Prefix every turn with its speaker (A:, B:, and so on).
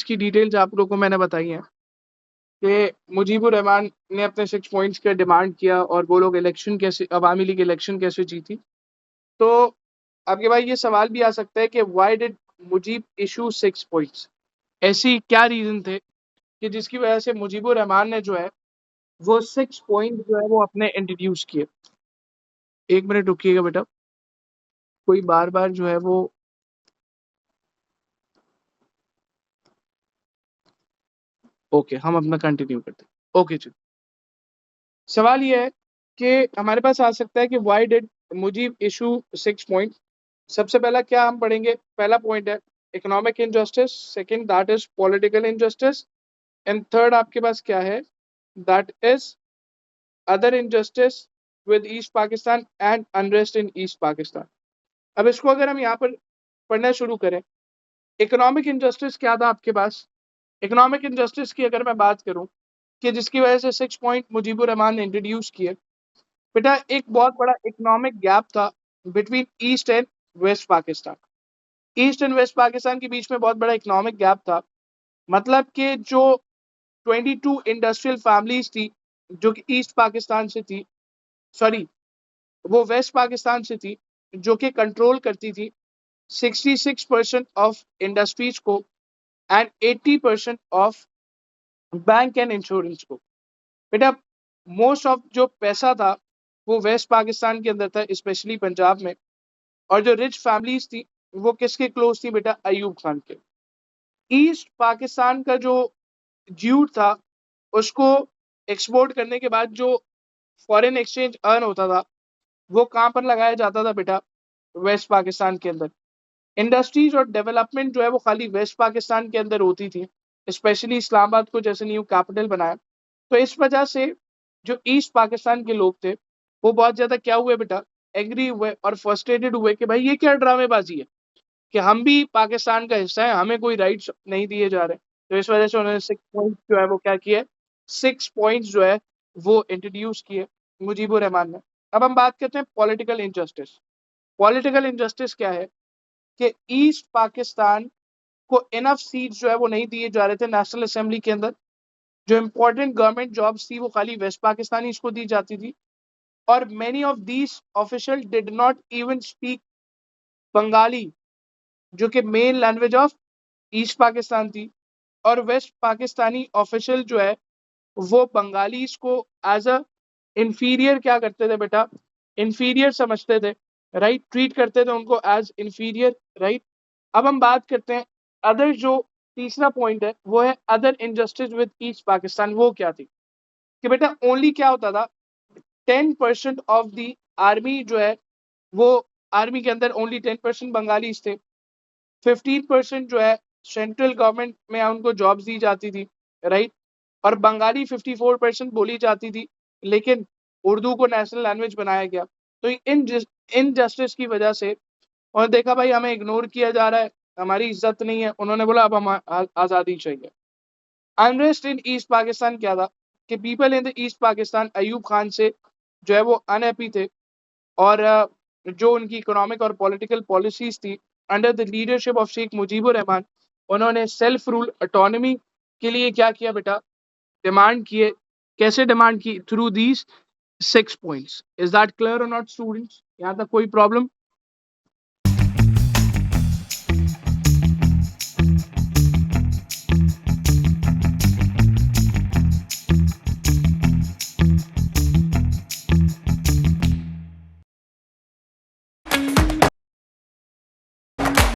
A: की डिटेल्स आप लोगों को मैंने बताई हैं कि मुजीबुर रहमान ने अपने 6 पॉइंट्स का डिमांड किया और वो लोग इलेक्शन कैसे, अवामी लीग इलेक्शन कैसे जीती। तो आपके भाई ये सवाल भी आ सकता है कि why did Mujib issue 6 points, ऐसी क्या रीजन थे कि जिसकी वजह से मुजीबुर रहमान ने जो है वो 6 पॉइंट जो है वो अपने इंट्रोड्यूस किए। एक मिनट रुकिएगा बेटा, कोई बार बार जो है वो ओके, हम अपना कंटिन्यू करते हैं। ओके जी, सवाल ये है कि हमारे पास आ सकता है कि why did Mujib issue 6 point. सबसे पहला क्या हम पढ़ेंगे, पहला पॉइंट है economic injustice, second that is political injustice, and third आपके पास क्या है, that is other injustice with east Pakistan and unrest in east Pakistan. अब इसको अगर हम यहाँ पर पढ़ना शुरू करें, इकोनॉमिक इनजस्टिस क्या था आपके पास। इकोनॉमिक इनजस्टिस की अगर मैं बात करूं कि जिसकी वजह से 6 पॉइंट मुजीबुर रहमान ने इंट्रोड्यूस किए, बेटा एक बहुत बड़ा इकोनॉमिक गैप था between east and west Pakistan. East and west Pakistan के बीच में बहुत बड़ा इकोनॉमिक गैप था। मतलब कि जो 22 इंडस्ट्रियल फैमिलीज थी जो कि ईस्ट पाकिस्तान से थी, सॉरी वो वेस्ट पाकिस्तान से थी, जो कि कंट्रोल करती थी 66% ऑफ इंडस्ट्रीज को and 80% of bank and insurance को। बेटा मोस्ट ऑफ जो पैसा था वो वेस्ट पाकिस्तान के अंदर था, स्पेशली पंजाब में। और जो रिच फैमिलीज थी वो किसके क्लोज थी बेटा, अयूब खान के। ईस्ट पाकिस्तान का जो ज्यूट था उसको एक्सपोर्ट करने के बाद जो फॉरेन एक्सचेंज अर्न होता था वो कहाँ पर लगाया जाता था बेटा, वेस्ट पाकिस्तान के अंदर। इंडस्ट्रीज और डेवलपमेंट जो है वो खाली वेस्ट पाकिस्तान के अंदर होती थी, स्पेशली इस्लामाबाद को जैसे न्यू कैपिटल बनाया। तो इस वजह से जो ईस्ट पाकिस्तान के लोग थे वो बहुत ज्यादा क्या हुए बेटा, एग्री हुए और फ्रस्ट्रेटेड हुए कि भाई ये क्या ड्रामेबाजी है कि हम भी पाकिस्तान का हिस्सा है, हमें कोई राइट्स नहीं दिए जा रहे। तो इस वजह से उन्होंने 6 पॉइंट जो है वो क्या किए, 6 पॉइंट्स जो है वो इंट्रोड्यूस किए मुजीबुर रहमान ने। अब हम बात करते हैं पॉलिटिकल इनजस्टिस। पॉलिटिकल इनजस्टिस क्या है कि ईस्ट पाकिस्तान को इनफ सीट्स जो है वो नहीं दिए जा रहे थे नेशनल असेंबली के अंदर। जो इंपॉर्टेंट गवर्नमेंट जॉब्स थी वो खाली वेस्ट पाकिस्तानीज को दी जाती थी। और many of these official did not even speak Bengali, जो कि main language of east Pakistan थी। और वेस्ट पाकिस्तानी ऑफिशियल जो है वो बंगालीज को एज अ इंफीरियर क्या करते थे बेटा, इंफीरियर समझते थे, राइट, ट्रीट करते थे उनको एज इंफीरियर, राइट। अब हम बात करते हैं अदर, जो तीसरा पॉइंट है वो है other injustice with east Pakistan. वो क्या थी कि बेटा ओनली क्या होता था, 10% ऑफ द आर्मी जो है वो, आर्मी के अंदर ओनली 10% बंगालीज थे। 15% जो है सेंट्रल गवर्नमेंट में उनको जॉब्स दी जाती थी, राइट। और बंगाली 54% बोली जाती थी, लेकिन उर्दू को नेशनल लैंग्वेज बनाया गया। तो इन जस्टिस की वजह से और देखा भाई हमें इग्नोर किया जा रहा है, हमारी इज्जत नहीं है, उन्होंने बोला अब हम आज़ादी चाहिए। अनरेस्ट इन ईस्ट पाकिस्तान क्या था कि people in the east Pakistan Ayub Khan से जो है वो अनहैप्पी थे। और जो उनकी इकोनॉमिक और पॉलिटिकल पॉलिसीज थी under the leadership of Sheikh Mujibur Rahman, उन्होंने सेल्फ रूल ऑटोनॉमी के लिए क्या किया बेटा, डिमांड किए। कैसे डिमांड की, through these 6 points. Is that clear और नॉट स्टूडेंट्स, यहाँ तक कोई प्रॉब्लम।